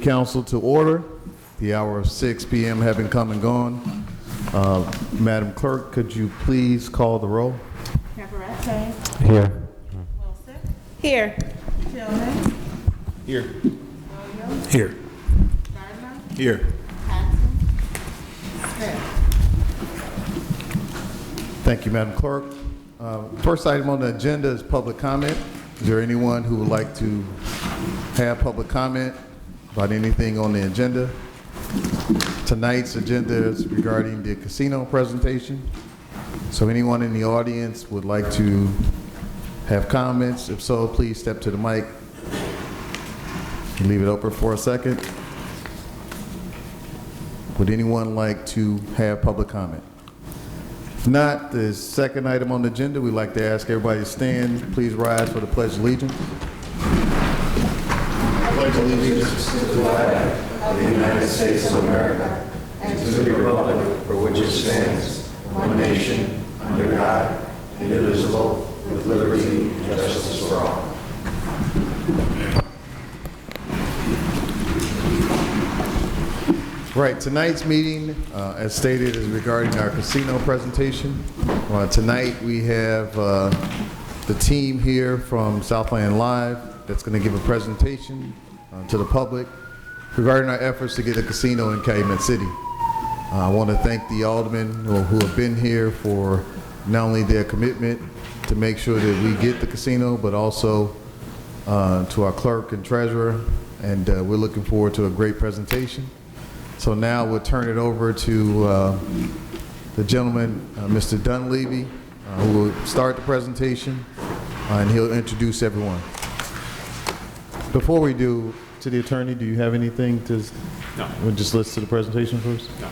Council to order. The hour of 6 p.m. having come and gone. Madam Clerk, could you please call the roll? Caparete. Here. Wilson. Here. Tillman. Here. Williams. Here. Gardner. Here. Patton. Smith. Thank you, Madam Clerk. First item on the agenda is public comment. Is there anyone who would like to have public comment about anything on the agenda? Tonight's agenda is regarding the casino presentation. So anyone in the audience would like to have comments? If so, please step to the mic. Leave it open for a second. Would anyone like to have public comment? If not, the second item on the agenda, we'd like to ask everybody to stand. Please rise for the Pledge of Allegiance. I pledge allegiance to the flag of the United States of America and to the republic for which it stands, one nation, under God, indivisible, with liberty and justice for all. Right, tonight's meeting, as stated, is regarding our casino presentation. Tonight we have the team here from Southland Live that's going to give a presentation to the public regarding our efforts to get a casino in Calumet City. I want to thank the aldermen who have been here for not only their commitment to make sure that we get the casino, but also to our clerk and treasurer, and we're looking forward to a great presentation. So now we'll turn it over to the gentleman, Mr. Dunleavy, who will start the presentation, and he'll introduce everyone. Before we do, to the attorney, do you have anything to? No. We'll just listen to the presentation first? No.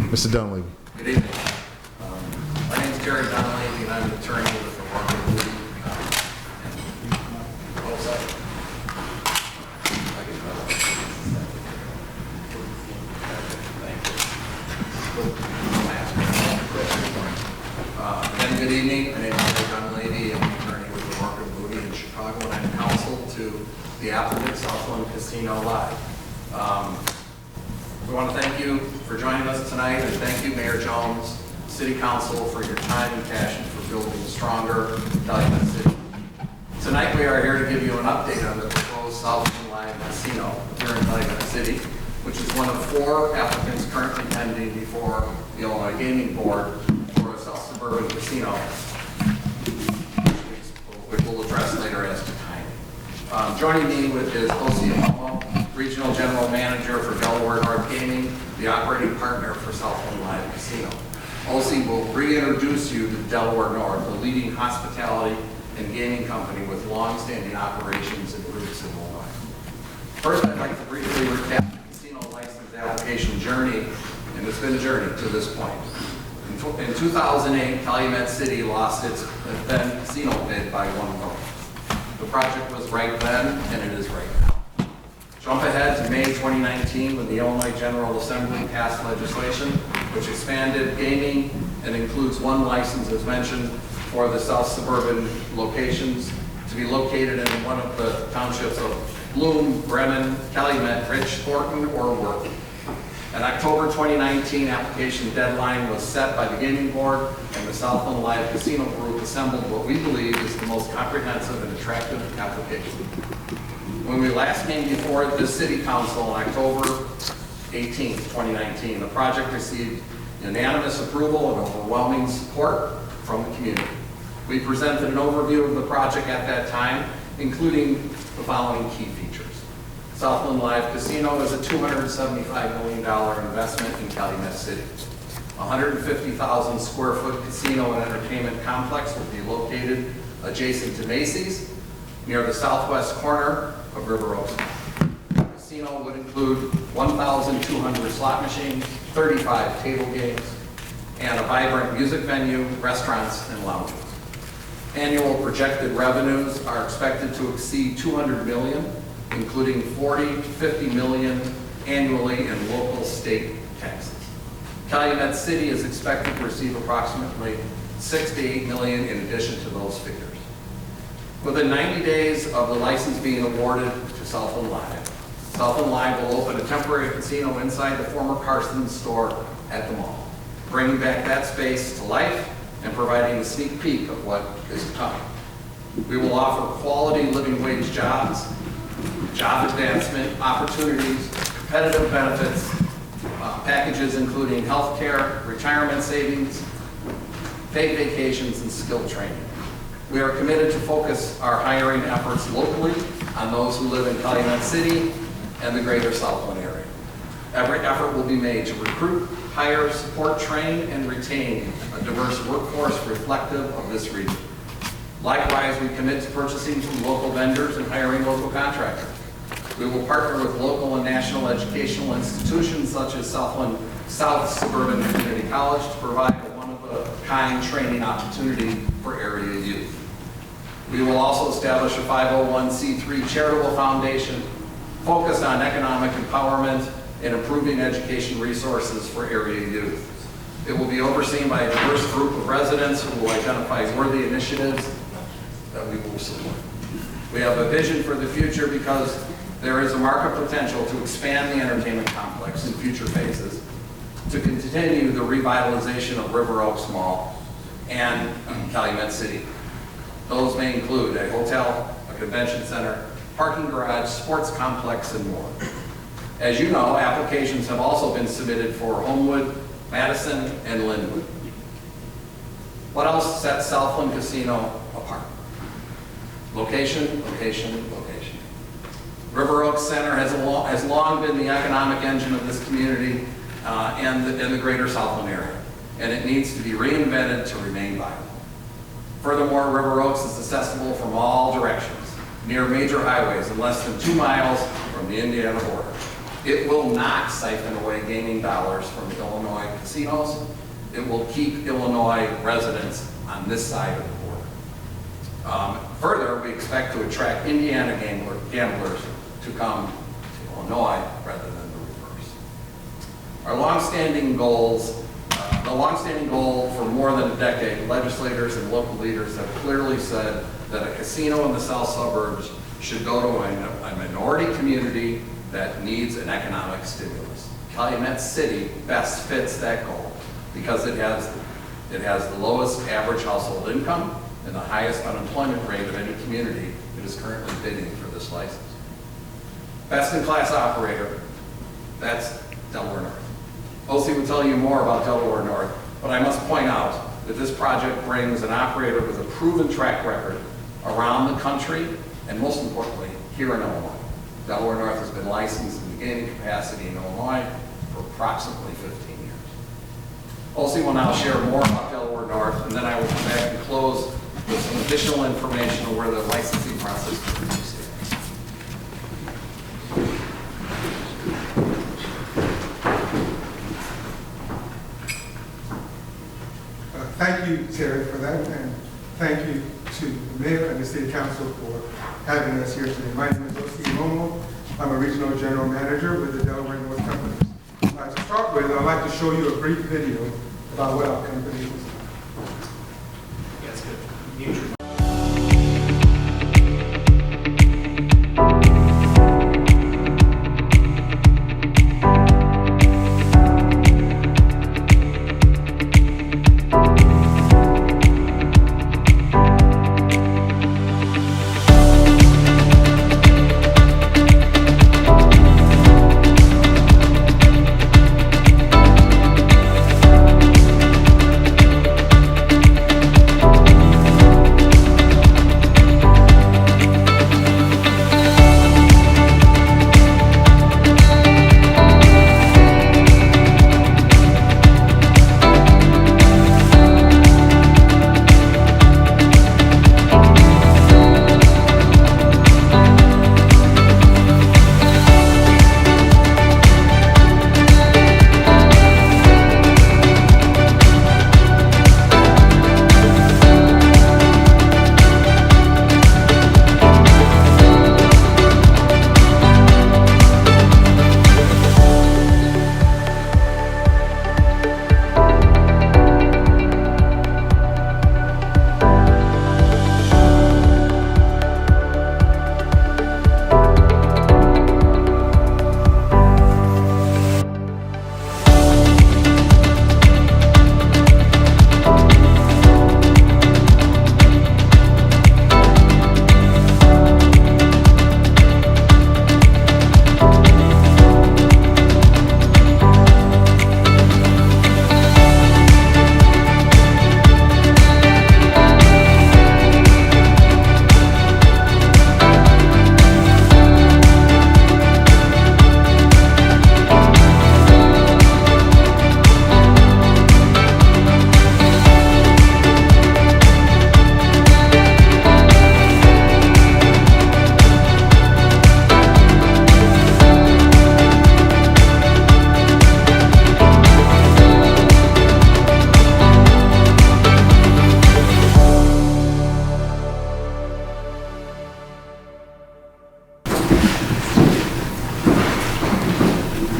Mr. Dunleavy. Good evening. My name is Jerry Dunleavy, and I'm an attorney with the Walker Moody. Again, good evening. My name is Jerry Dunleavy. I'm an attorney with the Walker Moody in Chicago, and I'm counsel to the applicant Southland Casino Live. We want to thank you for joining us tonight, and thank you, Mayor Jones, City Council, for your time and passion for building a stronger Calumet City. Tonight we are here to give you an update on the proposed Southland Live Casino here in Calumet City, which is one of 4 applicants currently pending before the Illinois Gaming Board for a South Suburban casino, which we'll address later as to time. Joining me with is O.C. Amomo, Regional General Manager for Delaware North Gaming, the operating partner for Southland Live Casino. O.C. will reintroduce you to Delaware North, the leading hospitality and gaming company with long-standing operations and roots in Illinois. First, I'd like to briefly recap the casino license application journey, and it's been a journey to this point. In 2008, Calumet City lost its then casino bid by 1 vote. The project was right then, and it is right now. Jump ahead to May 2019 when the Illinois General Assembly passed legislation which expanded gaming and includes 1 license, as mentioned, for the South Suburban locations to be located in one of the townships of Bloom, Bremen, Calumet, Rich, Thornton, or Worth. An October 2019 application deadline was set by the Gaming Board, and the Southland Live Casino Group assembled what we believe is the most comprehensive and attractive application. When we last came before the City Council on October 18, 2019, the project received unanimous approval and overwhelming support from the community. We presented an overview of the project at that time, including the following key features. Southland Live Casino is a $275 million investment in Calumet City. A 150,000 square foot casino and entertainment complex will be located adjacent to Macy's, near the southwest corner of River Oaks. The casino would include 1,200 slot machines, 35 table games, and a vibrant music venue, restaurants, and lounges. Annual projected revenues are expected to exceed $200 million, including $40 to $50 million annually in local state taxes. Calumet City is expected to receive approximately $6 to $8 million in addition to those figures. Within 90 days of the license being awarded to Southland Live. Southland Live will open a temporary casino inside the former Carson's store at the mall, bringing back that space to life and providing a sneak peek of what is to come. We will offer quality living wage jobs, job advancement opportunities, competitive benefits, packages including health care, retirement savings, paid vacations, and skill training. We are committed to focus our hiring efforts locally on those who live in Calumet City and the greater Southland area. Every effort will be made to recruit, hire, support, train, and retain a diverse workforce reflective of this region. Likewise, we commit to purchasing from local vendors and hiring local contractors. We will partner with local and national educational institutions such as South Suburban Community College to provide a one-of-a-kind training opportunity for area youth. We will also establish a 501c3 charitable foundation focused on economic empowerment and improving education resources for area youth. It will be overseen by a diverse group of residents who will identify worthy initiatives that we will support. We have a vision for the future because there is a market potential to expand the entertainment complex in future phases, to continue the revitalization of River Oaks Mall and Calumet City. Those may include a hotel, a convention center, parking garage, sports complex, and more. As you know, applications have also been submitted for Homewood, Madison, and Linwood. What else sets Southland Casino apart? Location, location, location. River Oaks Center has long been the economic engine of this community and the greater Southland area, and it needs to be reinvented to remain viable. Furthermore, River Oaks is accessible from all directions, near major highways and less than 2 miles from the Indiana border. It will not siphon away gaming dollars from Illinois casinos. It will keep Illinois residents on this side of the border. Further, we expect to attract Indiana gamblers to come to Illinois rather than the reverse. Our longstanding goals, the longstanding goal for more than a decade, legislators and local leaders have clearly said that a casino in the south suburbs should go to a minority community that needs an economic stimulus. Calumet City best fits that goal because it has the lowest average household income and the highest unemployment rate of any community that is currently bidding for this license. Best-in-class operator, that's Delaware North. OC will tell you more about Delaware North, but I must point out that this project brings an operator with a proven track record around the country and most importantly, here in Illinois. Delaware North has been licensed in the gaming capacity in Illinois for approximately 15 years. OC will now share more about Delaware North, and then I will come back and close with some additional information on where the licensing process currently stands. Thank you, Terry, for that, and thank you to the mayor and the city council for having us here today. My name is O.C. Momo. I'm a regional general manager with the Delaware North Company. To start with, I'd like to show you a brief video about what our company is. That's good.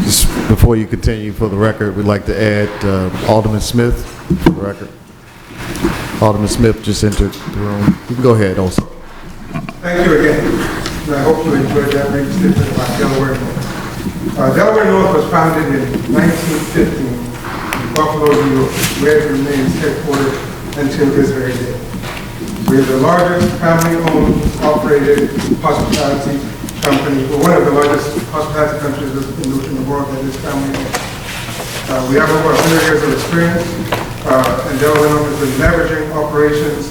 Just before you continue, for the record, we'd like to add Alderman Smith for the record. Alderman Smith just entered the room. You can go ahead also. Thank you again. I hope you enjoyed that brief snippet about Delaware North. Delaware North was founded in 1915 in Buffalo, New York, where it remains headquartered until this very day. We are the largest family-owned, operated hospitality company, or one of the largest hospitality companies in the world that is family-owned. We have over 100 years of experience, and Delaware North has been leveraging operations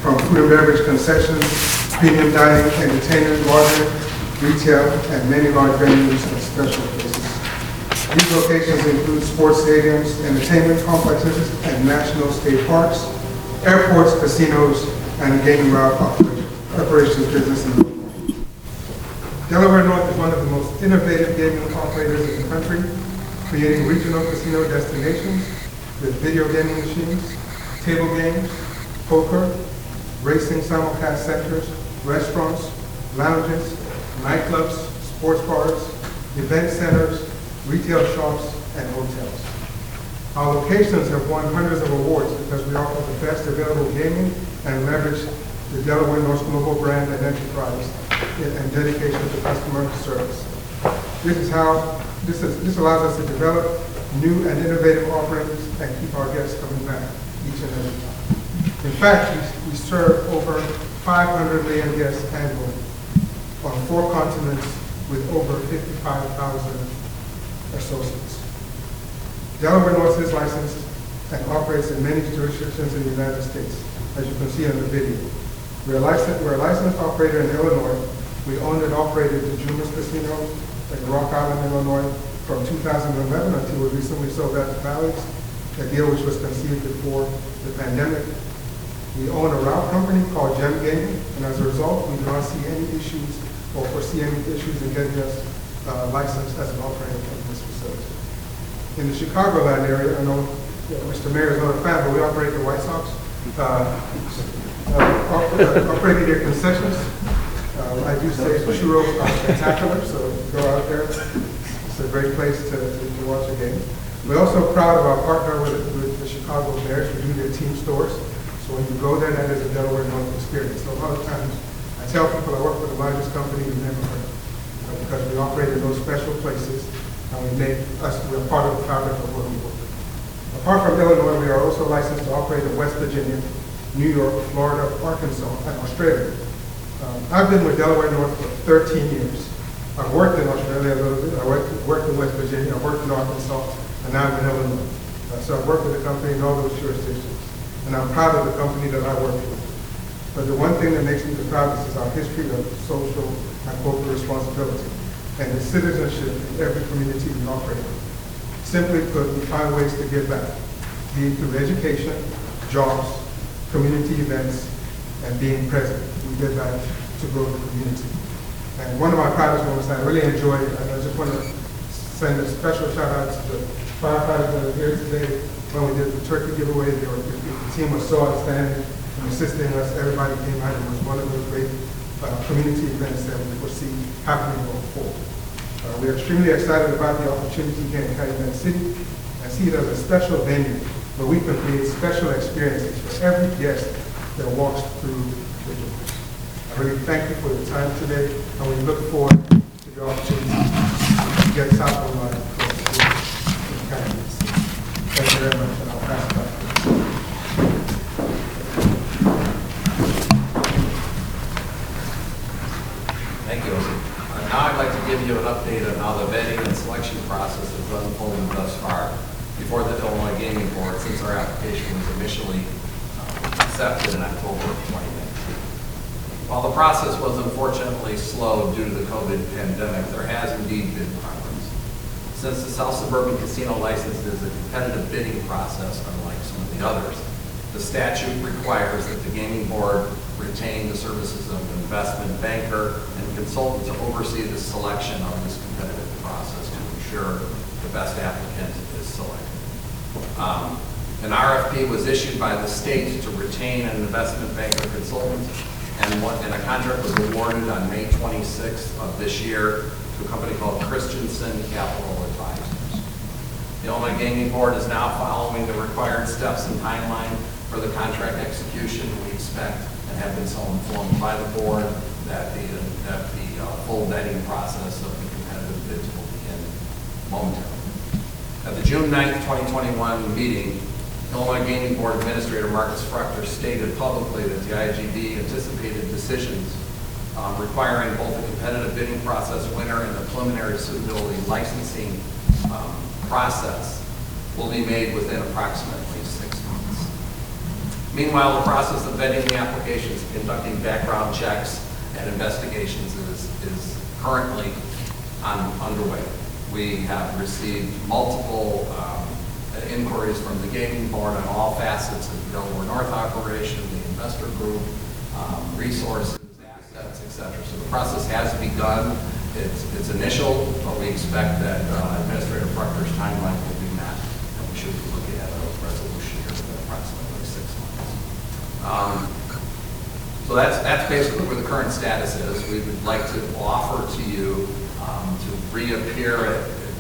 from food and beverage concessions, premium dining, entertainment, lodging, retail, and many large venues and special places. These locations include sports stadiums, entertainment complexes, and national state parks, airports, casinos, and gaming route operations business in the world. Delaware North is one of the most innovative gaming operators in the country, creating regional casino destinations with video gaming machines, table games, poker, racing simulcast centers, restaurants, lounges, nightclubs, sports bars, event centers, retail shops, and hotels. Our locations have won hundreds of awards because we offer the best available gaming and leverage the Delaware North global brand and enterprise and dedication to customer service. This allows us to develop new and innovative offerings and keep our guests coming back each and every time. In fact, we serve over 500 million guests annually on 4 continents with over 55,000 associates. Delaware North is licensed and operates in many jurisdictions in the United States, as you can see in the video. We're a licensed operator in Illinois. We owned and operated the Jumas Casino in Rock Island, Illinois, from 2011 until we recently sold that to Bally's, a deal which was conceived before the pandemic. We own a route company called Gem Gaming, and as a result, we do not see any issues or foresee any issues in getting us licensed as an operator of this facility. In the Chicagoland area, I know Mr. Mayor is not a fan, but we operate the White Sox. Operating their concessions. I do say churros are spectacular, so go out there. It's a great place to watch a game. We're also proud of our partner with the Chicago Bears. We do their team stores. So when you go there, that is a Delaware North experience. So a lot of times, I tell people I work for the largest company you've never heard of, because we operate in those special places, and we're part of the fabric of what we work. Apart from Illinois, we are also licensed to operate in West Virginia, New York, Florida, Arkansas, and Australia. I've been with Delaware North for 13 years. I've worked in Australia a little bit. I worked in West Virginia. I worked in Arkansas, and now I'm in Illinois. So I've worked with the company in all those jurisdictions. And I'm proud of the company that I work with. But the one thing that makes me the proudest is our history of social and corporate responsibility and the citizenship in every community we operate in. Simply put, we find ways to give back, be it through education, jobs, community events, and being present. We give back to grow the community. And one of my proudest moments I really enjoyed, and I just want to send a special shout out to the firefighters that are here today. When we did the turkey giveaway, the team was so outstanding in assisting us. Everybody came out. It was one of those great community events that we foresee happening going forward. We're extremely excited about the opportunity here in Calumet City and see it as a special venue where we can create special experiences for every guest that walks through the doors. I really thank you for your time today, and we look forward to the opportunity to get South Online in Calumet City. Thank you very much, and I'll pass it back. Thank you. Now I'd like to give you an update on how the vetting and selection process has unfolded thus far before the Illinois Gaming Board since our application was initially accepted in October of 2019. While the process was unfortunately slow due to the COVID pandemic, there has indeed been progress. Since the South Suburban Casino license is a competitive bidding process, unlike some of the others, the statute requires that the Gaming Board retain the services of an investment banker and consultant to oversee the selection of this competitive process to ensure the best applicant is selected. An RFP was issued by the state to retain an investment banker consultant, and a contract was awarded on May 26th of this year to a company called Christensen Capital Illinois Gaming Board is now following the required steps and timeline for the contract execution. We expect and have been so informed by the board that the full vetting process of the competitive bids will begin momentarily. At the June 9th, 2021 meeting, Illinois Gaming Board Administrator Marcus Fruchter stated publicly that the IGB anticipated decisions requiring both the competitive bidding process winner and the preliminary suitability licensing process will be made within approximately 6 months. Meanwhile, the process of vetting the applications, conducting background checks and investigations is currently underway. We have received multiple inquiries from the gaming board on all facets of the Delaware North operation, the investor group, resources, assets, etc. So the process has begun. It's initial, but we expect that Administrator Fruchter's timeline will be met, and we should be looking at a resolution here within approximately 6 months. So that's basically where the current status is. We would like to offer to you to reappear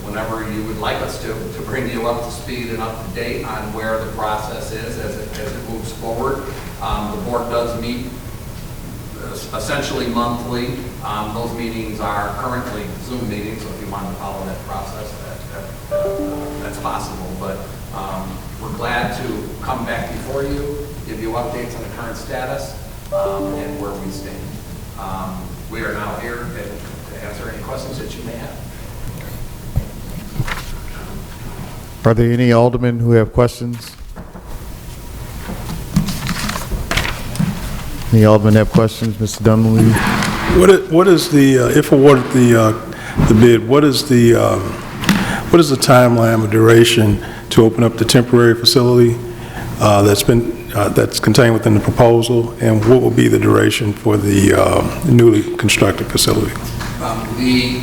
whenever you would like us to bring you up to speed and up to date on where the process is as it moves forward. The board does meet essentially monthly. Those meetings are currently Zoom meetings, so if you want to follow that process, that's possible. But we're glad to come back before you, give you updates on the current status and where we stand. We are now here to answer any questions that you may have. Are there any aldermen who have questions? Any aldermen have questions? Mr. Dunleavy? What is the, if awarded the bid, what is the timeline or duration to open up the temporary facility that's contained within the proposal, and what will be the duration for the newly constructed facility? The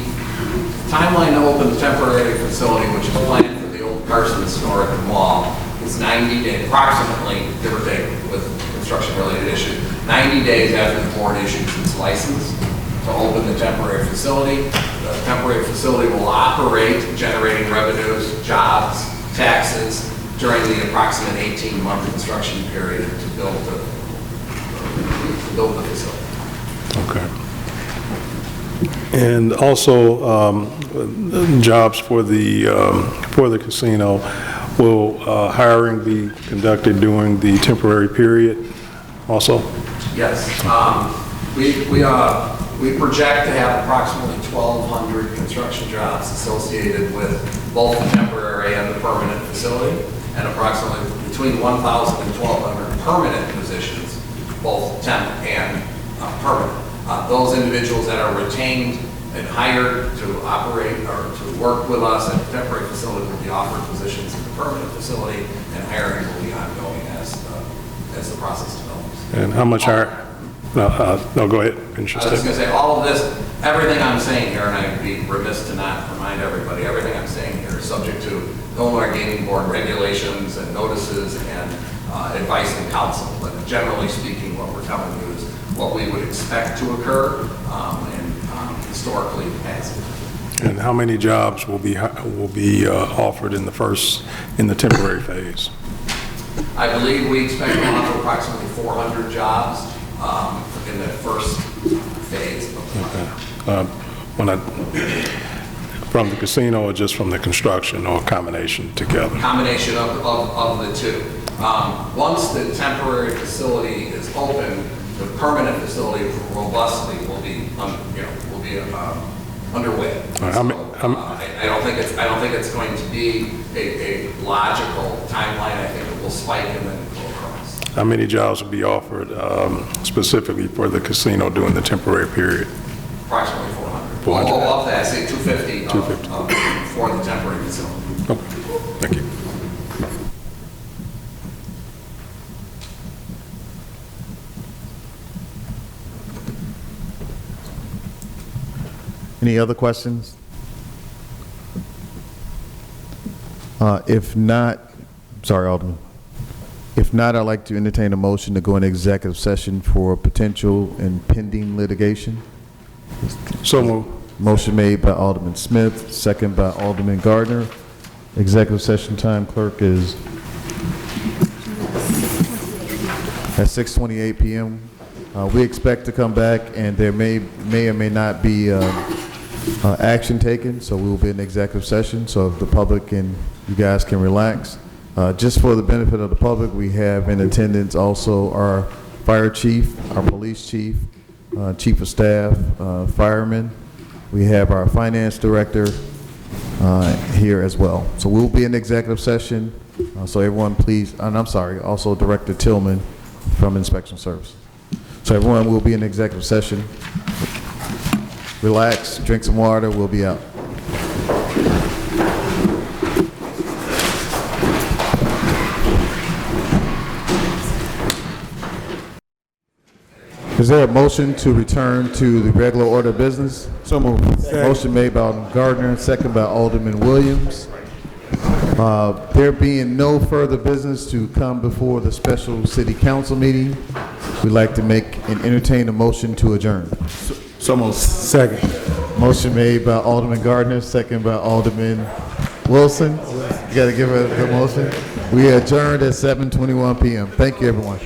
timeline to open the temporary facility, which is planned for the old Carson Historic Mall, is 90 days, approximately, give or take, with construction-related issues, 90 days after the board issues its license to open the temporary facility. The temporary facility will operate, generating revenues, jobs, taxes, during the approximate 18-month construction period to build the facility. Okay. And also, jobs for the casino, will hiring be conducted during the temporary period also? Yes. We project to have approximately 1,200 construction jobs associated with both the temporary and the permanent facility, and approximately between 1,000 and 1,200 permanent positions, both temp and permanent. Those individuals that are retained and hired to operate or to work with us at the temporary facility will be offered positions in the permanent facility, and hiring will be ongoing as the process develops. And how much are, no, go ahead, finish your I was statement. going to say, all of this, everything I'm saying here, and I'd be remiss to not remind everybody, everything I'm saying here is subject to Illinois Gaming Board regulations and notices and advice and counsel. But generally speaking, what we're telling you is what we would expect to occur and historically has. And how many jobs will be offered in the temporary phase? I believe we expect to offer approximately 400 jobs in the first phase of the project. From the casino or just from the construction, or a combination together? Combination of the two. Once the temporary facility is open, the permanent facility robustly will be underway. Right, I don't think it's going to be a logical timeline. I think it will spike and then go across. How many jobs will be offered specifically for the casino during the temporary period? Approximately 400. 400. Well, of that, I say 250, 250. For the temporary facility. Okay, thank you. Any other questions? If not, sorry, Alderman. If not, I'd like to entertain a motion to go into executive session for potential and pending litigation. So moved. Motion made by Alderman Smith, second by Alderman Gardner. Executive session time, clerk, is at 6:28 p.m. We expect to come back, and there may or may not be action taken, so we will be in executive session, so if the public and you guys can relax. Just for the benefit of the public, we have in attendance also our fire chief, our police chief, chief of staff, firemen. We have our finance director here as well. So we'll be in executive session, so everyone please, and I'm sorry, also Director Tillman from Inspection Service. So everyone will be in executive session. Relax, drink some water, we'll be out. Is there a motion to return to the regular order of business? So moved. Motion made by Alderman Gardner, second by Alderman Williams. There being no further business to come before the special city council meeting, we'd like to make and entertain a motion to adjourn. So moved. Second. Motion made by Alderman Gardner, second by Alderman Wilson. You got to give her the motion. We adjourned at 7:21 p.m. Thank you, everyone.